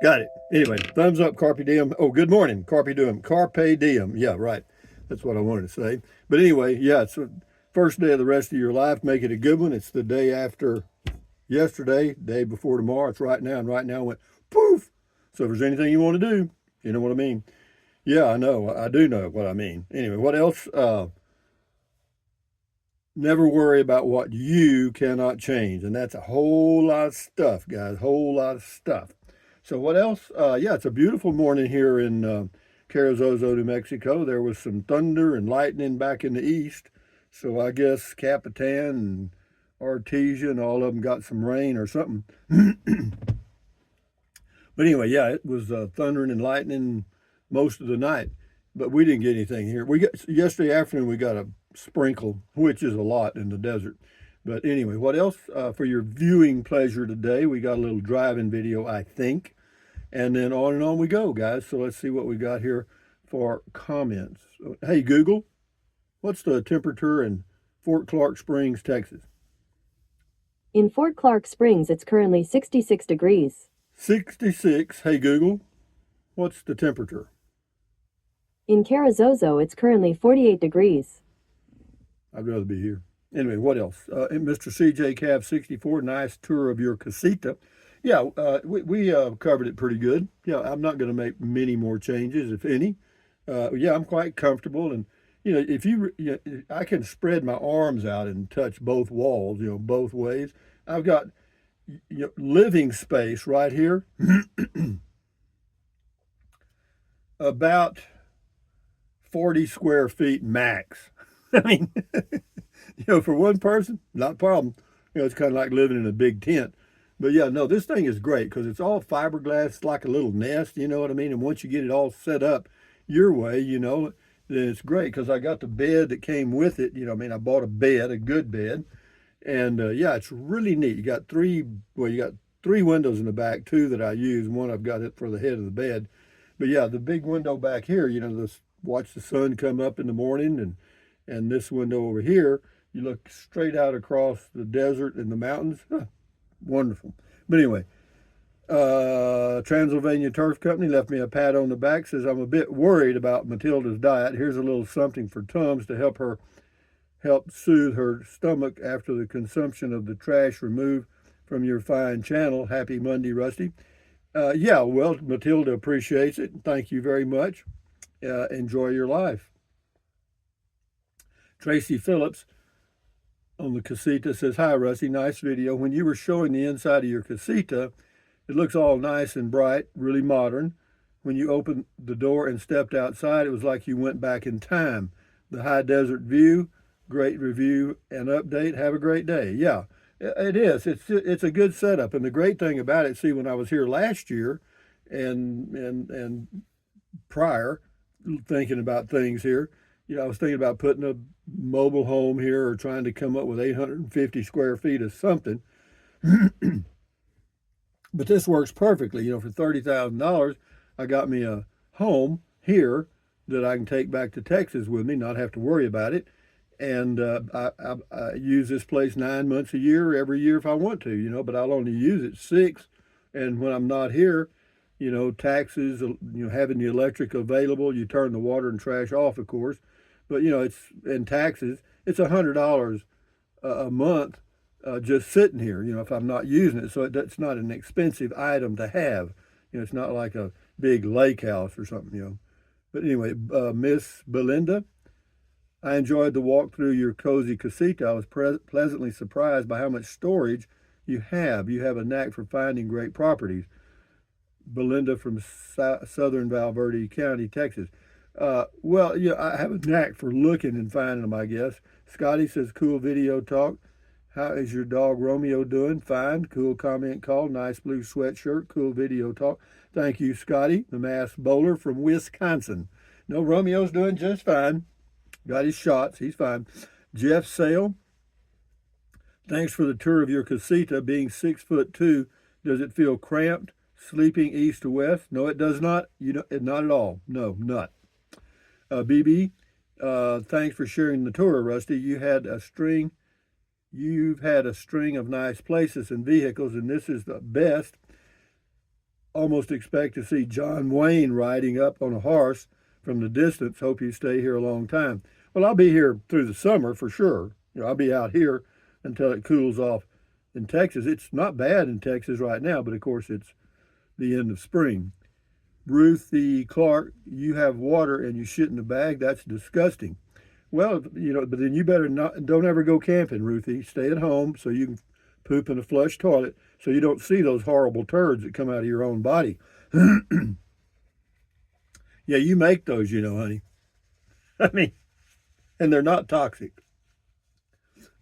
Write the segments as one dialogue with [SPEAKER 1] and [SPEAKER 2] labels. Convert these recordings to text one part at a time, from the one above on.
[SPEAKER 1] Got it. Anyway, thumbs up, carpe diem. Oh, good morning, carpe diem. Carpe diem. Yeah, right. That's what I wanted to say. But anyway, yeah, it's the first day of the rest of your life. Make it a good one. It's the day after yesterday, day before tomorrow. It's right now, and right now went poof. So if there's anything you want to do, you know what I mean. Yeah, I know. I do know what I mean. Anyway, what else? Never worry about what you cannot change. And that's a whole lot of stuff, guys. Whole lot of stuff. So, what else? Yeah, it's a beautiful morning here in Carrizozo, New Mexico. There was some thunder and lightning back in the east. So, I guess Capitan and Artesia and all of them got some rain or something. But anyway, yeah, it was thundering and lightning most of the night, but we didn't get anything here. We got yesterday afternoon we got a sprinkle, which is a lot in the desert. But anyway, what else for your viewing pleasure today? We got a little driving video, I think, and then on and on we go, guys. So let's see what we got here for comments. Hey Google, what's the temperature in Fort Clark Springs, Texas?
[SPEAKER 2] In Fort Clark Springs, it's currently 66 degrees.
[SPEAKER 1] 66. Hey Google, what's the temperature?
[SPEAKER 2] In Carrizozo, it's currently 48 degrees.
[SPEAKER 1] I'd rather be here. Anyway, what else? Mr. CJ Cab 64, nice tour of your Cassita. Yeah, we covered it pretty good. Yeah, I'm not going to make many more changes, if any. Yeah, I'm quite comfortable. And, if I can spread my arms out and touch both walls, both ways. I've got living space right here, about 40 square feet max. I mean, for one person, not a problem. It's kind of like living in a big tent. But yeah, no, this thing is great because it's all fiberglass. It's like a little nest, you know what I mean? And once you get it all set up your way, then it's great because I got the bed that came with it. I bought a bed, a good bed. And yeah, it's really neat. You got three windows in the back, two that I use. One I've got it for the head of the bed. But yeah, the big window back here, watch the sun come up in the morning, and this window over here, you look straight out across the desert and the mountains. Huh, wonderful. But anyway, Transylvania Turf Company left me a pat on the back. Says I'm a bit worried about Matilda's diet. Here's a little something for Tums to help soothe her stomach after the consumption of the trash removed from your fine channel. Happy Monday, Rusty. Yeah, well, Matilda appreciates it. Thank you very much. Enjoy your life. Tracy Phillips on the Cassita says, hi, Rusty, nice video. When you were showing the inside of your Cassita, it looks all nice and bright, really modern. When you opened the door and stepped outside, it was like you went back in time. The high desert view, great review and update. Have a great day. Yeah, it is. It's a good setup. And the great thing about it, see, when I was here last year and prior, thinking about things here, I was thinking about putting a mobile home here or trying to come up with 850 square feet of something. But this works perfectly. For $30,000, I got me a home here that I can take back to Texas with me, not have to worry about it. And I use this place 9 months a year, every year if I want to, but I'll only use it 6. And when I'm not here, taxes, having the electric available, you turn the water and trash off, of course. But, it's in taxes, it's $100 a month just sitting here, if I'm not using it. So that's not an expensive item to have. It's not like a big lake house or something. But anyway, Miss Belinda, I enjoyed the walk through your cozy Cassita. I was pleasantly surprised by how much storage you have. You have a knack for finding great properties. Belinda from southern Valverde County, Texas. Well, I have a knack for looking and finding them, I guess. Scotty says, cool video talk. How is your dog Romeo doing? Fine. Cool comment call. Nice blue sweatshirt. Cool video talk. Thank you, Scotty, the mass bowler from Wisconsin. No, Romeo's doing just fine. Got his shots. He's fine. Jeff Sale, thanks for the tour of your Cassita. Being 6'2", does it feel cramped sleeping east to west? No, it does not. Not at all. No, not. BB, thanks for sharing the tour, Rusty. You've had a string of nice places and vehicles, and this is the best. almost expect to see John Wayne riding up on a horse from the distance. Hope you stay here a long time. Well, I'll be here through the summer for sure. I'll be out here until it cools off in Texas. It's not bad in Texas right now, but of course it's the end of spring. Ruthie Clark, you have water and you shit in the bag. That's disgusting. Well, but then you better not, don't ever go camping, Ruthie. Stay at home so you can poop in a flush toilet so you don't see those horrible turds that come out of your own body. Yeah, you make those, honey. I mean, and they're not toxic.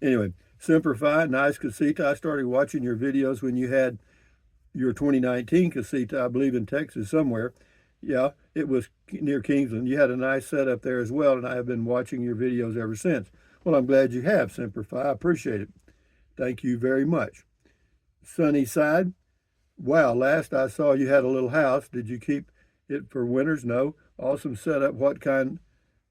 [SPEAKER 1] Anyway, Simplify, nice Cassita. I started watching your videos when you had your 2019 Cassita, I believe in Texas somewhere. Yeah, it was near Kingsland. You had a nice setup there as well, and I have been watching your videos ever since. Well, I'm glad you have, Simplify. I appreciate it. Thank you very much. Sunny Side, wow, last I saw you had a little house. Did you keep it for winters? No. Awesome setup. What kind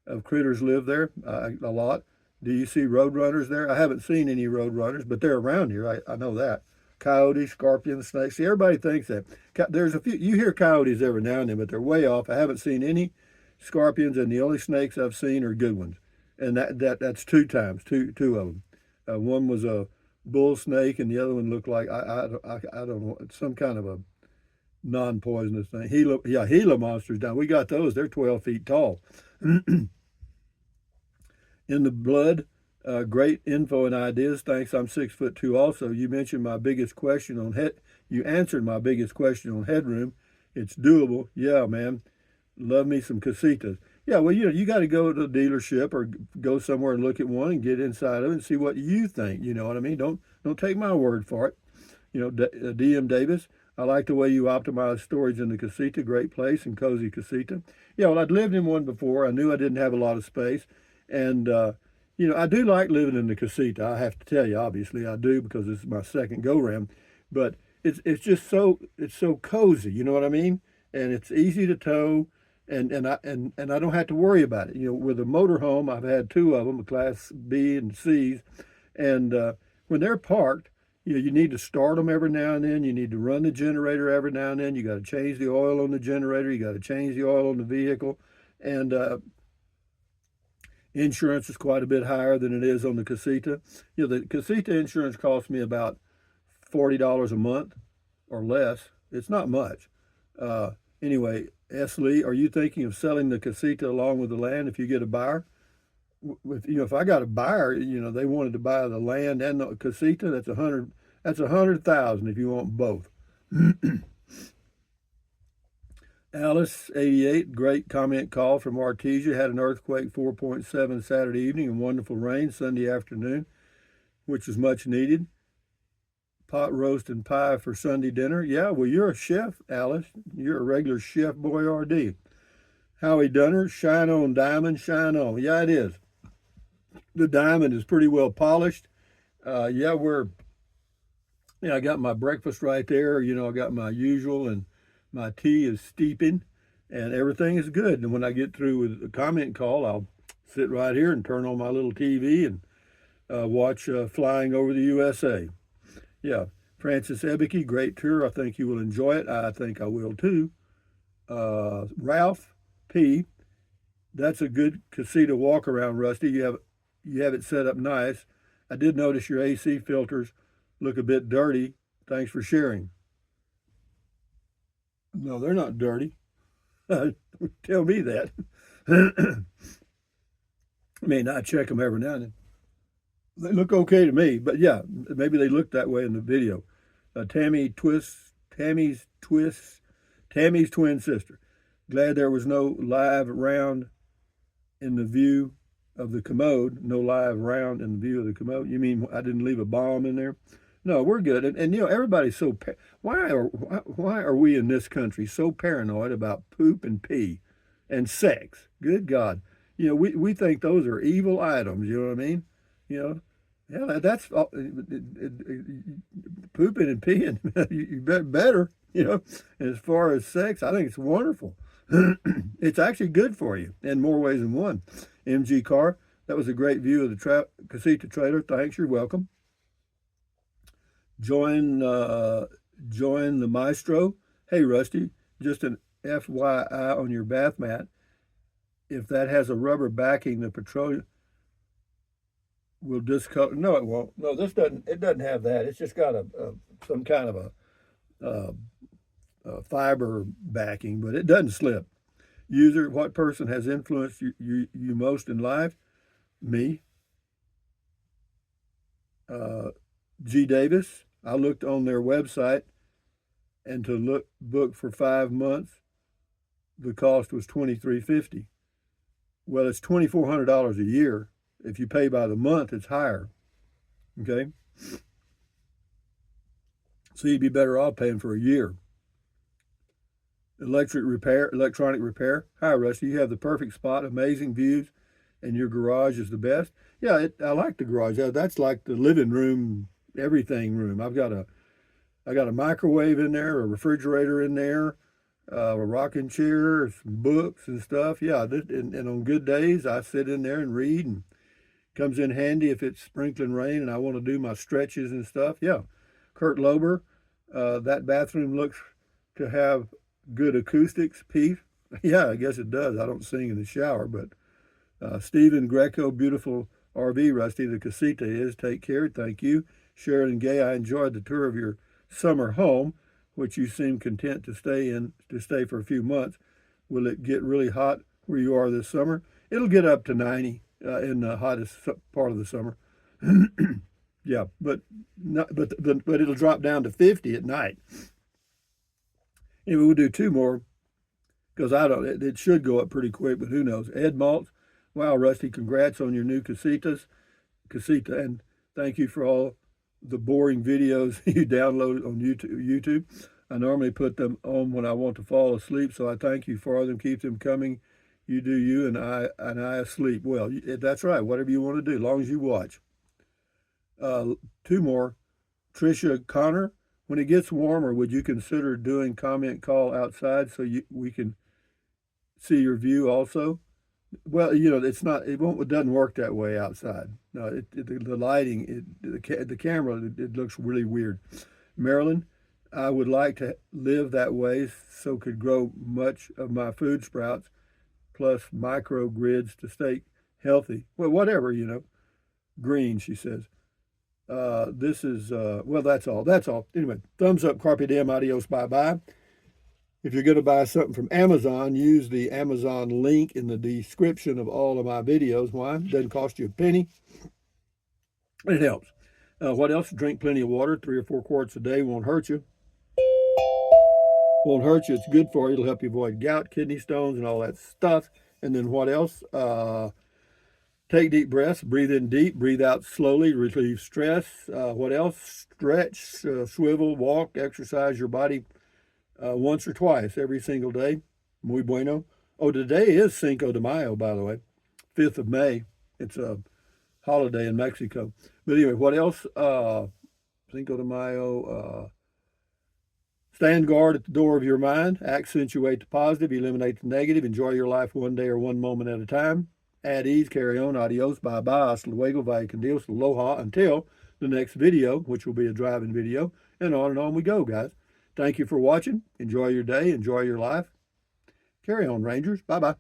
[SPEAKER 1] of critters live there? A lot. Do you see roadrunners there? I haven't seen any roadrunners, but they're around here. I know that. Coyotes, scorpions, snakes. See, everybody thinks that. There's a few, you hear coyotes every now and then, but they're way off. I haven't seen any scorpions, and the only snakes I've seen are good ones. And that's two times, two of them. One was a bull snake, and the other one looked like, I don't know, some kind of a non-poisonous thing. Gila monsters down. We got those. They're 12 feet tall. In the blood, great info and ideas. Thanks. I'm 6'2" also. You mentioned my biggest question on head. You answered my biggest question on headroom. It's doable. Yeah, man. Love me some Cassitas. Yeah, well, you got to go to the dealership or go somewhere and look at one and get inside of it and see what you think. You know what I mean? Don't take my word for it. DM Davis, I like the way you optimize storage in the Cassita. Great place and cozy Cassita. Yeah, well, I'd lived in one before. I knew I didn't have a lot of space. And, I do like living in the Cassita. I have to tell you, obviously, I do because this is my second go-round. But it's just it's so cozy, you know what I mean? And it's easy to tow, and I don't have to worry about it. With a motorhome, I've had two of them, a Class B and C's, and when they're parked, you need to start them every now and then. You need to run the generator every now and then. You got to change the oil on the generator. You got to change the oil on the vehicle, and insurance is quite a bit higher than it is on the Cassita. The Cassita insurance costs me about $40 a month or less. It's not much. Anyway, S. Lee, are you thinking of selling the Cassita along with the land if you get a buyer? If I got a buyer, they wanted to buy the land and the Cassita, that's $100,000 if you want both. Alice, 88, great comment call from Artesia. Had an earthquake 4.7 Saturday evening and wonderful rain Sunday afternoon, which is much needed. Pot roast and pie for Sunday dinner. Yeah, well, you're a chef, Alice. You're a regular Chef Boyardee. Howie Dunner, shine on, diamond, shine on. Yeah, it is. The diamond is pretty well polished. I got my breakfast right there. I got my usual, and my tea is steeping, and everything is good. And when I get through with the comment call, I'll sit right here and turn on my little TV and watch Flying Over the USA. Yeah, Francis Ebeke, great tour. I think you will enjoy it. I think I will too. Ralph P, that's a good Cassita walk around, Rusty. You have it set up nice. I did notice your AC filters look a bit dirty. Thanks for sharing. No, they're not dirty. Tell me that. I mean, I check them every now and then. They look okay to me, but yeah, maybe they look that way in the video. Tammy's twin sister. Glad there was no live round in the view of the commode. No live round in the view of the commode. You mean I didn't leave a bomb in there? No, we're good. And everybody's so why are we in this country so paranoid about poop and pee and sex? Good God, we think those are evil items. You know what I mean? Yeah, that's pooping and peeing. You better. As far as sex, I think it's wonderful. It's actually good for you in more ways than one. MG Carr, that was a great view of the Cassita trailer. Thanks. You're welcome. Join the maestro. Hey, Rusty, just an FYI on your bath mat. If that has a rubber backing, the petroleum will discolor. No, it won't. No, this doesn't. It doesn't have that. It's just got a some kind of a fiber backing, but it doesn't slip. User, what person has influenced you most in life? Me, uh, G. Davis. I looked on their website, and to look book for 5 months, the cost was $2,350. Well, it's $2,400 a year. If you pay by the month, it's higher. Okay, so you'd be better off paying for a year. Electronic repair. Hi, Rusty. You have the perfect spot, amazing views, and your garage is the best. Yeah, I like the garage. That's like the living room, everything room. I got a microwave in there, a refrigerator in there, a rocking chair, some books and stuff. Yeah, and on good days, I sit in there and read, and comes in handy if it's sprinkling rain and I want to do my stretches and stuff. Yeah, Kurt Lober, that bathroom looks to have good acoustics. Pete, yeah, I guess it does. I don't sing in the shower, but Stephen Greco, beautiful RV, Rusty. The Cassita is. Take care. Thank you. Sheridan Gay, I enjoyed the tour of your summer home, which you seem content to stay for a few months. Will it get really hot where you are this summer? It'll get up to 90 in the hottest part of the summer. Yeah, but it'll drop down to 50 at night. Anyway, we'll do two more because I don't. It should go up pretty quick, but who knows? Ed Maltz, wow, Rusty, congrats on your new Casita, and thank you for all the boring videos you downloaded on YouTube. I normally put them on when I want to fall asleep, so I thank you for them. Keep them coming. You do you, and I asleep. Well, that's right. Whatever you want to do, as long as you watch. Two more. Tricia Connor, when it gets warmer, would you consider doing comment call outside so we can see your view also? Well, it doesn't work that way outside. No, the lighting, the camera, it looks really weird. Marilyn, I would like to live that way so could grow much of my food sprouts plus microgrids to stay healthy. Well, whatever, green, she says. This is, well, that's all. That's all. Anyway, thumbs up, carpe diem, adios, bye-bye. If you're going to buy something from Amazon, use the Amazon link in the description of all of my videos. Why? It doesn't cost you a penny. It helps. What else? Drink plenty of water. 3 or 4 quarts a day won't hurt you. Won't hurt you. It's good for you. It'll help you avoid gout, kidney stones, and all that stuff. And then what else? Take deep breaths. Breathe in deep. Breathe out slowly. Relieve stress. What else? Stretch, swivel, walk, exercise your body once or twice every single day. Muy bueno. Oh, today is Cinco de Mayo, by the way. 5th of May. It's a holiday in Mexico. But anyway, what else? Cinco de Mayo. Stand guard at the door of your mind. Accentuate the positive. Eliminate the negative. Enjoy your life one day or one moment at a time. At ease. Carry on. Adios. Bye-bye. Hasta luego. Vaya con Dios. Aloha. Until the next video, which will be a driving video. And on we go, guys. Thank you for watching. Enjoy your day. Enjoy your life. Carry on, Rangers. Bye-bye.